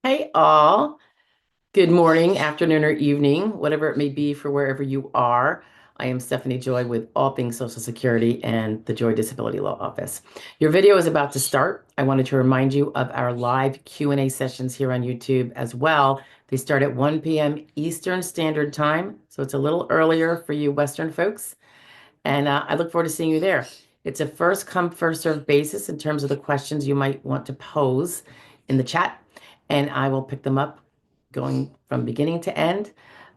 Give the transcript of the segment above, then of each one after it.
Hey all, good morning, afternoon, or evening, whatever it may be for wherever you are. I am Stephanie Joy with all things Social Security and the Joy Disability Law Office. Your video is about to start. I wanted to remind you of our live Q&A sessions here on YouTube as well. They start at 1 p.m. Eastern Standard Time, so it's a little earlier for you Western folks. And I look forward to seeing you there. It's a first come, first served basis in terms of the questions you might want to pose in the chat. And I will pick them up going from beginning to end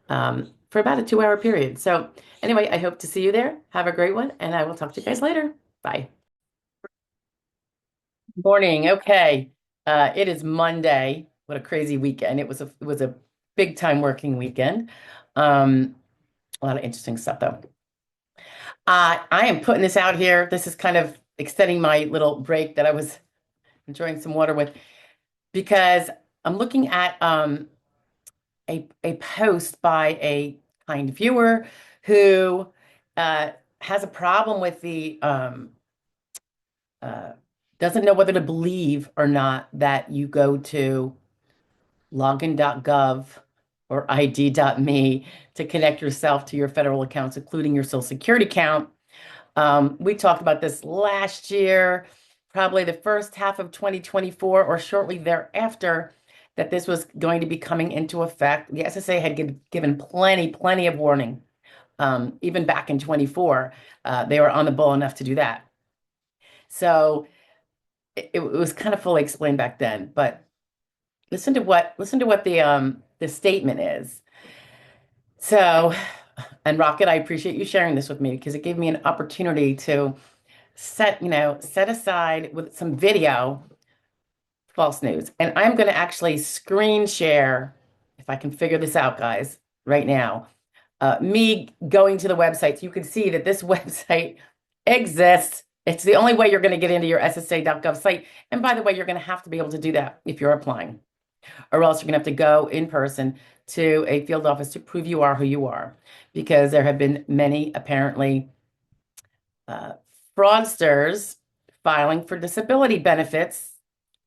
for about a 2 hour period. So, anyway, I hope to see you there. Have a great one, and I will talk to you guys later. Bye. Morning. Okay. It is Monday. What a crazy weekend. It was a big time working weekend. A lot of interesting stuff though. I am putting this out here. This is kind of extending my little break that I was enjoying some water with because I'm looking at a post by a kind viewer who has a problem with the doesn't know whether to believe or not that you go to Login.gov or ID.me to connect yourself to your federal accounts, including your Social Security account. We talked about this last year, probably the first half of 2024 or shortly thereafter, that this was going to be coming into effect. The SSA had given plenty of warning. Even back in 24, they were on the ball enough to do that. So it was kind of fully explained back then. But listen to what the statement is. So, and Rocket, I appreciate you sharing this with me because it gave me an opportunity to set aside with some video false news. And I'm going to actually screen share, if I can figure this out, guys, right now, me going to the website. So you can see that this website exists. It's the only way you're going to get into your SSA.gov site. And by the way, you're going to have to be able to do that if you're applying, or else you're going to have to go in person to a field office to prove you are who you are, because there have been many apparently uh, fraudsters filing for disability benefits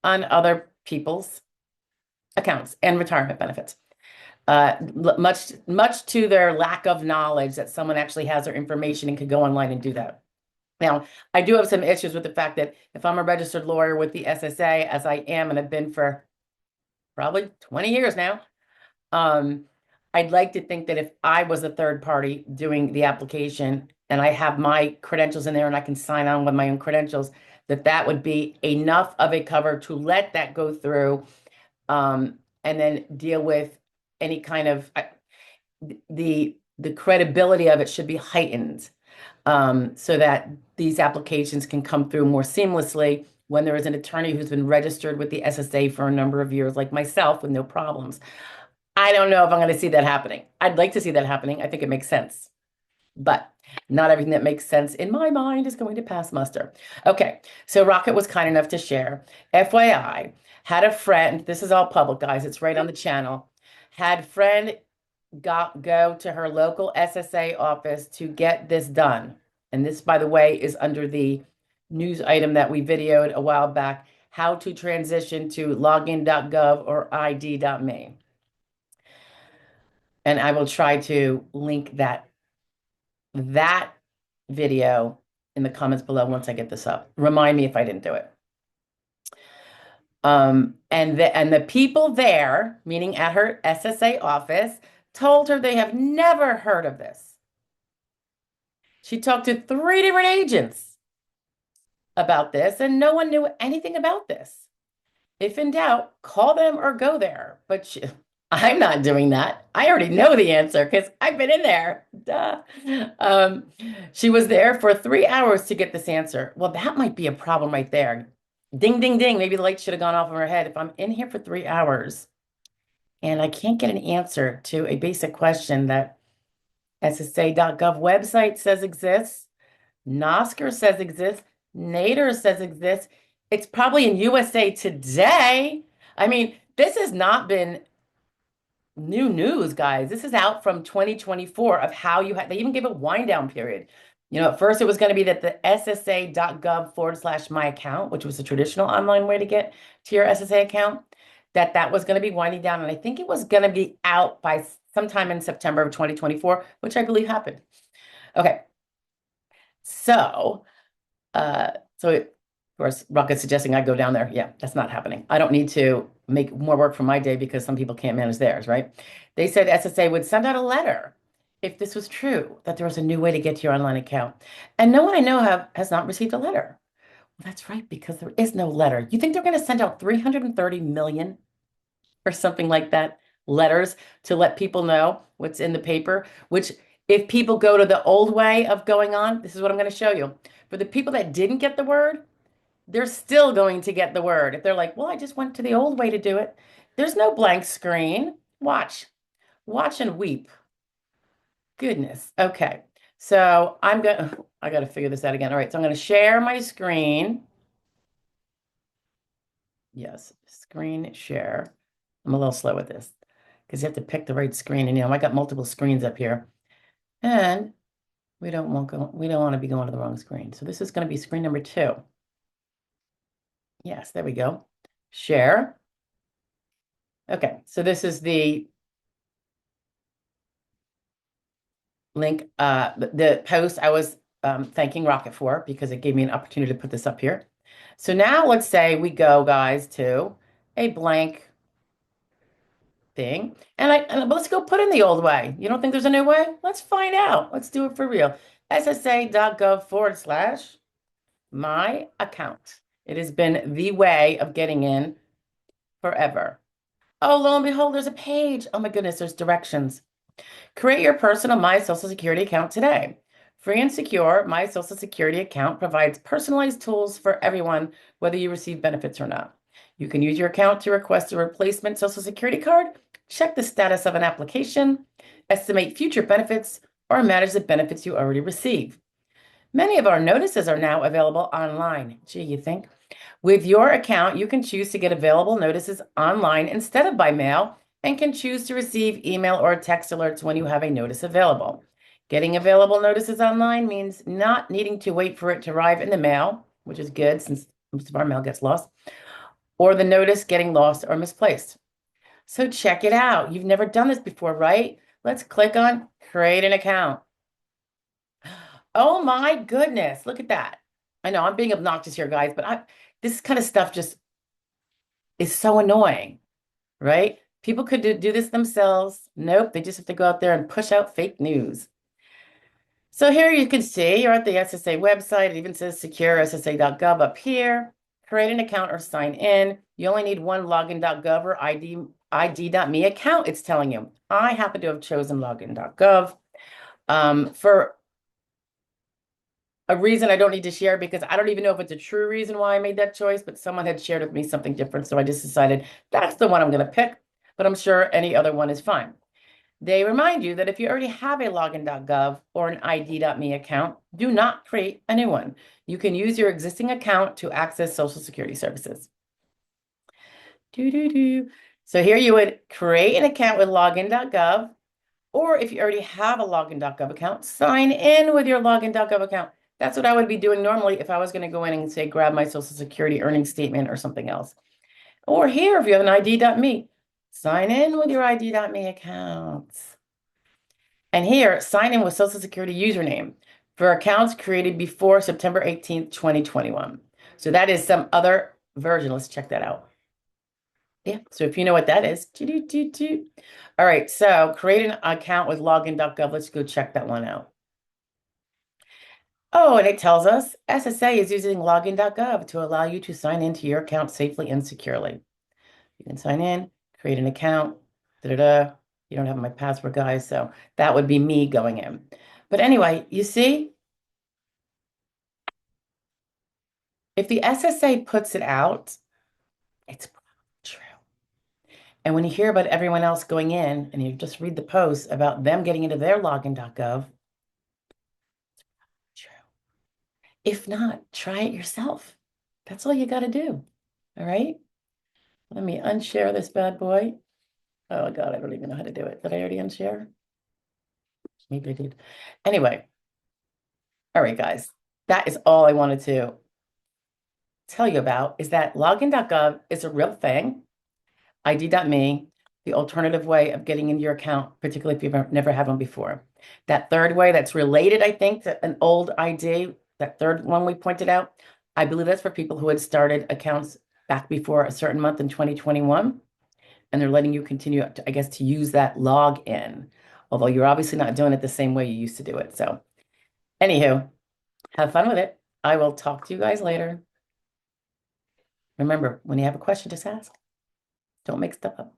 on other people's accounts and retirement benefits. Much to their lack of knowledge that someone actually has their information and could go online and do that. Now, I do have some issues with the fact that if I'm a registered lawyer with the SSA, as I am and have been for probably 20 years now, I'd like to think that if I was a third party doing the application and I have my credentials in there and I can sign on with my own credentials, that would be enough of a cover to let that go through, and then deal with any kind of the credibility of it should be heightened, so that these applications can come through more seamlessly when there is an attorney who's been registered with the SSA for a number of years, like myself, with no problems. I don't know if I'm going to see that happening. I'd like to see that happening. I think it makes sense. But not everything that makes sense in my mind is going to pass muster. Okay, so Rocket was kind enough to share. FYI, had a friend, this is all public, guys, it's right on the channel, had friend go to her local SSA office to get this done. And this, by the way, is under the news item that we videoed a while back, how to transition to login.gov or ID.me. And I will try to link that video in the comments below once I get this up. Remind me if I didn't do it. And the people there, meaning at her SSA office, told her they have never heard of this. She talked to 3 different agents about this, and no one knew anything about this. If in doubt, call them or go there. But I'm not doing that. I already know the answer because I've been in there. Duh. She was there for 3 hours to get this answer. Well, that might be a problem right there. Ding, ding, ding. Maybe the light should have gone off in her head. If I'm in here for 3 hours and I can't get an answer to a basic question that SSA.gov website says exists, Nosker says exists, Nader says exists, it's probably in USA Today. I mean, this has not been new news, guys. This is out from 2024 of how you they even give a wind down period. At first it was going to be that the SSA.gov/my account, which was the traditional online way to get to your SSA account. that that was going to be winding down, and I think it was going to be out by sometime in September of 2024, which I believe happened. Okay, so of course, Rocket's suggesting I go down there. Yeah, that's not happening. I don't need to make more work for my day because some people can't manage theirs, right? They said SSA would send out a letter if this was true, that there was a new way to get to your online account. And no one I know has not received a letter. Well, that's right, because there is no letter. You think they're going to send out 330 million or something like that, letters to let people know what's in the paper, which if people go to the old way of going on, this is what I'm going to show you. For the people that didn't get the word, they're still going to get the word. If they're like, well, I just went to the old way to do it. There's no blank screen. Watch, watch and weep. Goodness. Okay. So I got to figure this out again. All right. So I'm going to share my screen. Yes, screen share. I'm a little slow with this because you have to pick the right screen. And I got multiple screens up here. And we don't want to be going to the wrong screen. So this is going to be screen number 2. Yes, there we go. Share. Okay, so this is the link, the post I was thanking Rocket for because it gave me an opportunity to put this up here. So now let's say we go, guys, to a blank thing. And let's go put in the old way. You don't think there's a new way? Let's find out. Let's do it for real. SSA.gov/my account. It has been the way of getting in forever. Oh, lo and behold, there's a page. Oh my goodness, there's directions. Create your personal My Social Security account today. Free and secure, My Social Security account provides personalized tools for everyone, whether you receive benefits or not. You can use your account to request a replacement Social Security card, check the status of an application, estimate future benefits, or manage the benefits you already receive. Many of our notices are now available online. Gee, you think? With your account, you can choose to get available notices online instead of by mail and can choose to receive email or text alerts when you have a notice available. Getting available notices online means not needing to wait for it to arrive in the mail, which is good since most of our mail gets lost, or the notice getting lost or misplaced. So check it out. You've never done this before, right? Let's click on create an account. Oh my goodness, look at that. I know I'm being obnoxious here, guys, but this kind of stuff just is so annoying, right? People could do this themselves. Nope, they just have to go out there and push out fake news. So here you can see you're at the SSA website. It even says secure SSA.gov up here. Create an account or sign in. You only need one Login.gov or ID.me account, it's telling you. I happen to have chosen Login.gov for a reason I don't need to share because I don't even know if it's a true reason why I made that choice, but someone had shared with me something different. So I just decided that's the one I'm going to pick, but I'm sure any other one is fine. They remind you that if you already have a login.gov or an ID.me account, do not create a new one. You can use your existing account to access Social Security services. So here you would create an account with login.gov, or if you already have a login.gov account, sign in with your login.gov account. That's what I would be doing normally if I was going to go in and say, grab my Social Security earnings statement or something else. Or here, if you have an ID.me, sign in with your ID.me account. And here, sign in with Social Security username for accounts created before September 18th, 2021. So that is some other version. Let's check that out. Yeah, so if you know what that is. All right, so create an account with login.gov. Let's go check that one out. Oh, and it tells us SSA is using login.gov to allow you to sign into your account safely and securely. You can sign in, create an account, da-da-da. You don't have my password, guys, so that would be me going in. But anyway, you see, if the SSA puts it out, it's true. And when you hear about everyone else going in and you just read the posts about them getting into their login.gov, true. If not, try it yourself. That's all you got to do. All right. Let me unshare this bad boy. Oh God, I don't even know how to do it. Did I already unshare? Maybe I did. Anyway. All right, guys. That is all I wanted to tell you about is that login.gov is a real thing. ID.me, the alternative way of getting into your account, particularly if you've never had one before. That third way that's related, I think, to an old ID, that third one we pointed out, I believe that's for people who had started accounts back before a certain month in 2021, and they're letting you continue, I guess, to use that login, although you're obviously not doing it the same way you used to do it. So, anywho, have fun with it. I will talk to you guys later. Remember, when you have a question, just ask. Don't make stuff up.